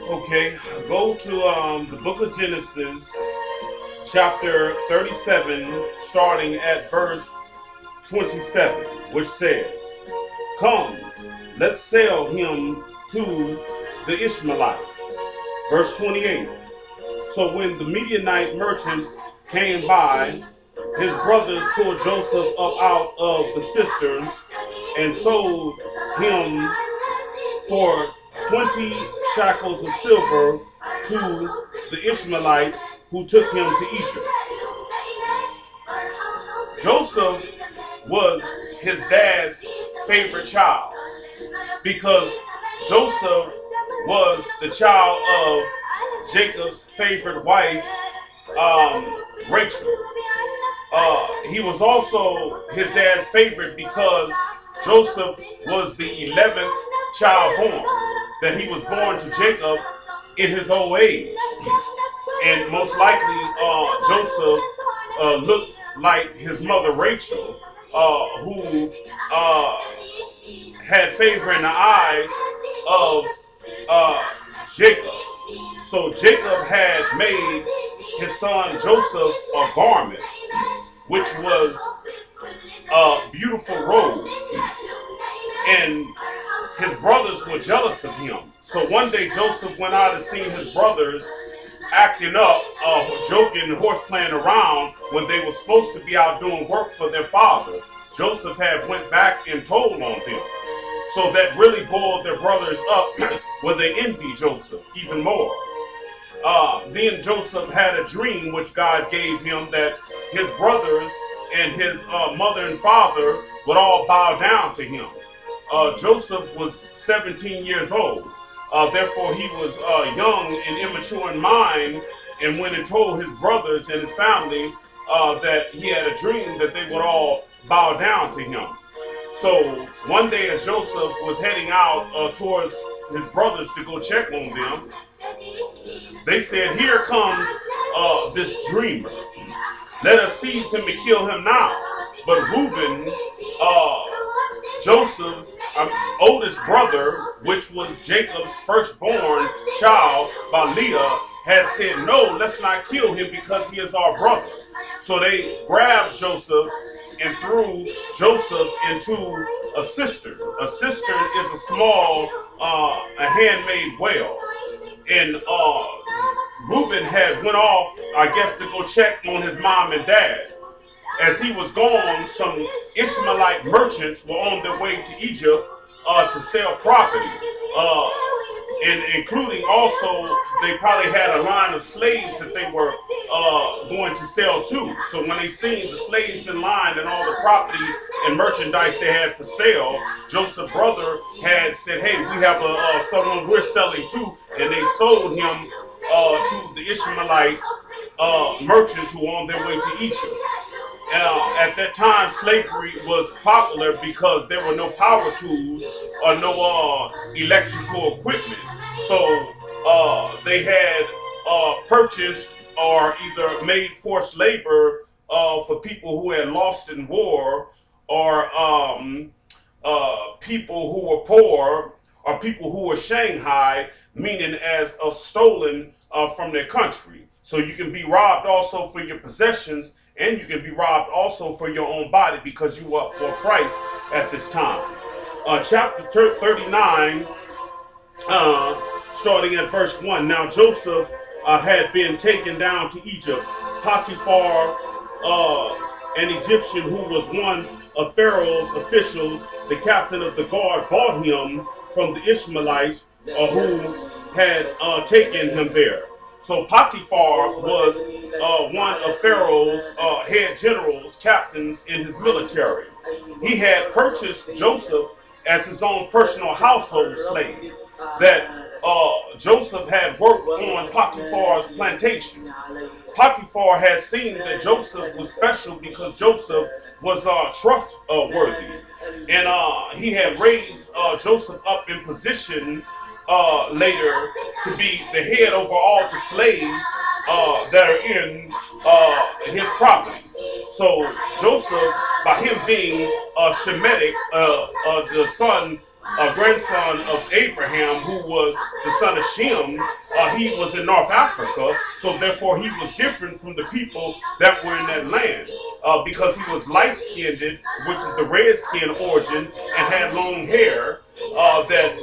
Okay, go to the book of Genesis, chapter 37, starting at verse 27, which says, "Come, let's sell him to the Ishmaelites." Verse 28, "So when the Midianite merchants came by, his brothers pulled Joseph up out of the cistern and sold him for 20 shekels of silver to the Ishmaelites who took him to Egypt." Joseph was his dad's favorite child because Joseph was the child of Jacob's favorite wife, Rachel. He was also his dad's favorite because Joseph was the 11th child born, that he was born to Jacob in his old age. And most likely Joseph looked like his mother Rachel, who had favor in the eyes of Jacob. So Jacob had made his son Joseph a garment, which was a beautiful robe. And his brothers were jealous of him. So one day Joseph went out and seen his brothers acting up, joking and horse playing around when they were supposed to be out doing work for their father. Joseph had went back and told on them. So that really boiled their brothers up where they envied Joseph even more. Then Joseph had a dream which God gave him that his brothers and his mother and father would all bow down to him. Joseph was 17 years old. Therefore, he was young and immature in mind, and went and told his brothers and his family that he had a dream that they would all bow down to him. So one day as Joseph was heading out towards his brothers to go check on them, they said, "Here comes this dreamer. Let us seize him and kill him now." But Reuben, Joseph's oldest brother, which was Jacob's firstborn child by Leah, had said, "No, let's not kill him because he is our brother." So they grabbed Joseph and threw Joseph into a cistern. A cistern is a small, a handmade well. And Reuben had went off, I guess, to go check on his mom and dad. As he was gone, some Ishmaelite merchants were on their way to Egypt to sell property. And including also, they probably had a line of slaves that they were going to sell too. So when they seen the slaves in line and all the property and merchandise they had for sale, Joseph's brother had said, "Hey, we have someone we're selling too," and they sold him to the Ishmaelite merchants who were on their way to Egypt. At that time, slavery was popular because there were no power tools or no electrical equipment. So they had purchased or either made forced labor for people who had lost in war, or people who were poor, or people who were Shanghai, meaning as stolen from their country. So you can be robbed also for your possessions, and you can be robbed also for your own body because you were up for a price at this time. Chapter 39, starting at verse 1. Now Joseph had been taken down to Egypt. Potiphar, an Egyptian who was one of Pharaoh's officials, the captain of the guard, bought him from the Ishmaelites who had taken him there. So Potiphar was one of Pharaoh's head generals, captains in his military. He had purchased Joseph as his own personal household slave, that Joseph had worked on Potiphar's plantation. Potiphar had seen that Joseph was special because Joseph was trustworthy. And he had raised Joseph up in position later to be the head over all the slaves that are in his property. So Joseph, by him being Shemitic, the son a grandson of Abraham, who was the son of Shem, he was in North Africa, so therefore he was different from the people that were in that land, because he was light-skinned, which is the red-skin origin, and had long hair, that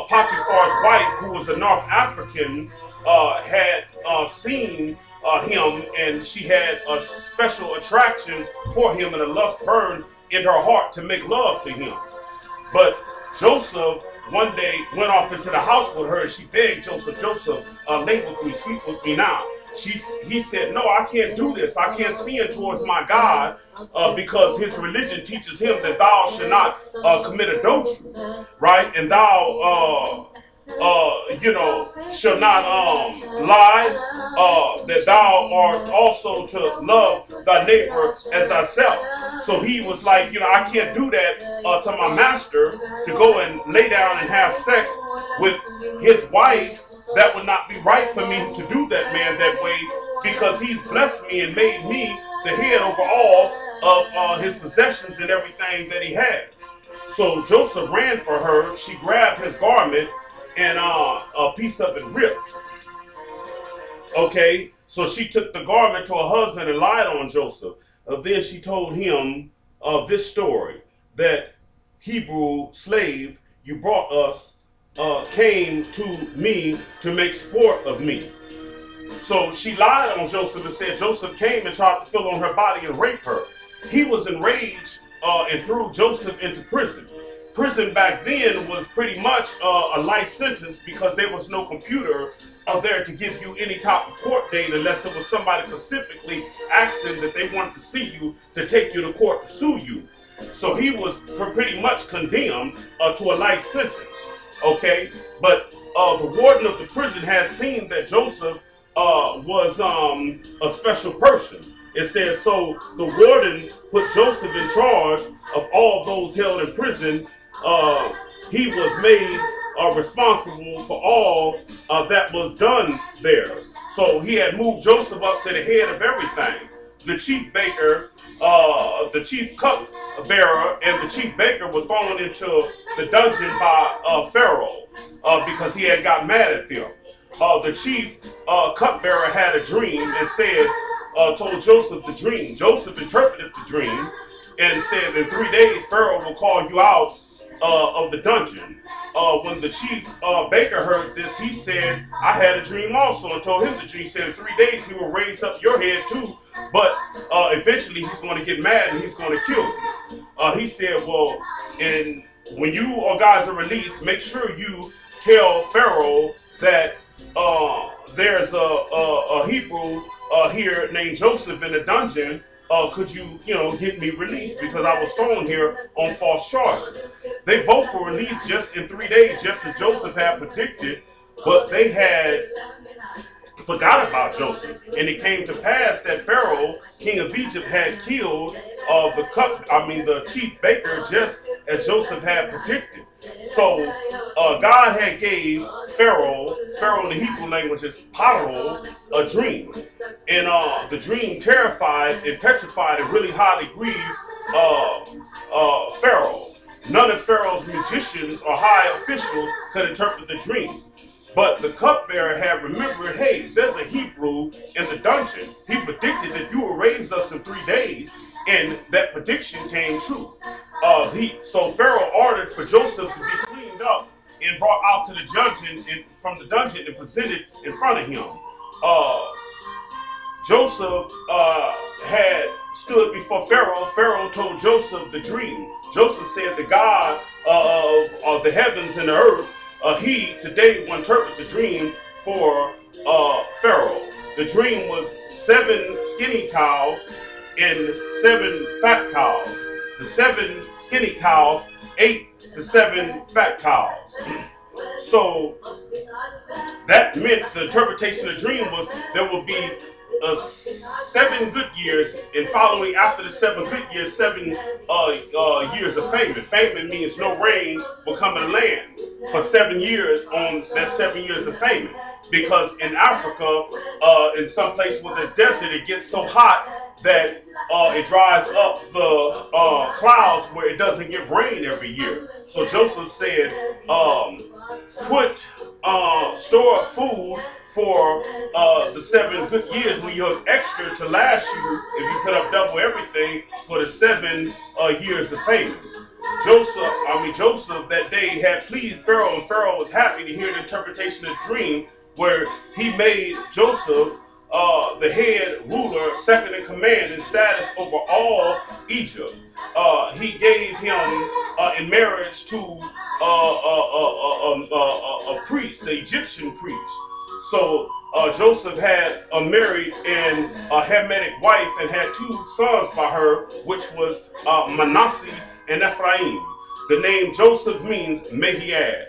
Potiphar's wife, who was a North African, had seen him, and she had special attractions for him, and a lust burned in her heart to make love to him. But Joseph one day went off into the house with her, and she begged Joseph, Joseph, lay with me, sleep with me now. He said, no, I can't do this. I can't sin towards my God, because his religion teaches him that thou shalt not commit adultery, right? And thou shall not lie, that thou art also to love thy neighbor as thyself. So he was like, I can't do that to my master, to go and lay down and have sex with his wife. That would not be right for me to do that man that way, because he's blessed me and made me the head over all of his possessions and everything that he has. So Joseph ran for her. She grabbed his garment, and a piece of it ripped. Okay, so she took the garment to her husband and lied on Joseph. Then she told him this story, that Hebrew slave you brought us came to me to make sport of me. So she lied on Joseph and said Joseph came and tried to fill on her body and rape her. He was enraged and threw Joseph into prison. Prison back then was pretty much a life sentence, because there was no computer there to give you any type of court date, unless it was somebody specifically asking that they wanted to see you to take you to court to sue you. So he was pretty much condemned to a life sentence. Okay, but the warden of the prison has seen that Joseph was a special person. It says, so the warden put Joseph in charge of all those held in prison. He was made responsible for all that was done there. So he had moved Joseph up to the head of everything. The chief baker, the chief cupbearer, and the chief baker were thrown into the dungeon by Pharaoh because he had got mad at them. The chief cupbearer had a dream and said, told Joseph the dream. Joseph interpreted the dream and said, in 3 days Pharaoh will call you out of the dungeon. When the chief baker heard this, he said, I had a dream also, and told him the dream. He said, in 3 days he will raise up your head too, but eventually he's going to get mad and he's going to kill you. He said, well, and when you guys are released, make sure you tell Pharaoh that there's a Hebrew here named Joseph in the dungeon. Could you, get me released, because I was thrown here on false charges. They both were released just in 3 days, just as Joseph had predicted, but they had forgot about Joseph. And it came to pass that Pharaoh, king of Egypt, had killed the chief baker, just as Joseph had predicted. So God had gave Pharaoh in the Hebrew language is Paro, a dream. And the dream terrified and petrified and really highly grieved Pharaoh. None of Pharaoh's magicians or high officials could interpret the dream. But the cupbearer had remembered, hey, there's a Hebrew in the dungeon. He predicted that you will raise us in 3 days, and that prediction came true. So Pharaoh ordered for Joseph to be cleaned up and brought out to the dungeon, from the dungeon, and presented in front of him. Joseph had stood before Pharaoh. Pharaoh told Joseph the dream. Joseph said, the God of the heavens and the earth, he today will interpret the dream for Pharaoh. The dream was 7 skinny cows and 7 fat cows. The 7 skinny cows ate the 7 fat cows. So that meant the interpretation of the dream was there will be 7 good years, and following after the 7 good years, 7 years of famine. Famine means no rain will come in the land for 7 years on that 7 years of famine. Because in Africa, in some place where there's desert, it gets so hot that it dries up the clouds where it doesn't give rain every year. So Joseph said, put store up food for the 7 good years when you have extra to last you if you put up double everything for the 7 years of famine. Joseph that day had pleased Pharaoh, and Pharaoh was happy to hear the interpretation of the dream, where he made Joseph the head ruler, second in command in status over all Egypt. He gave him in marriage to a priest, the Egyptian priest. So Joseph had married a Hamitic wife and had 2 sons by her, which was Manasseh and Ephraim. The name Joseph means may he add.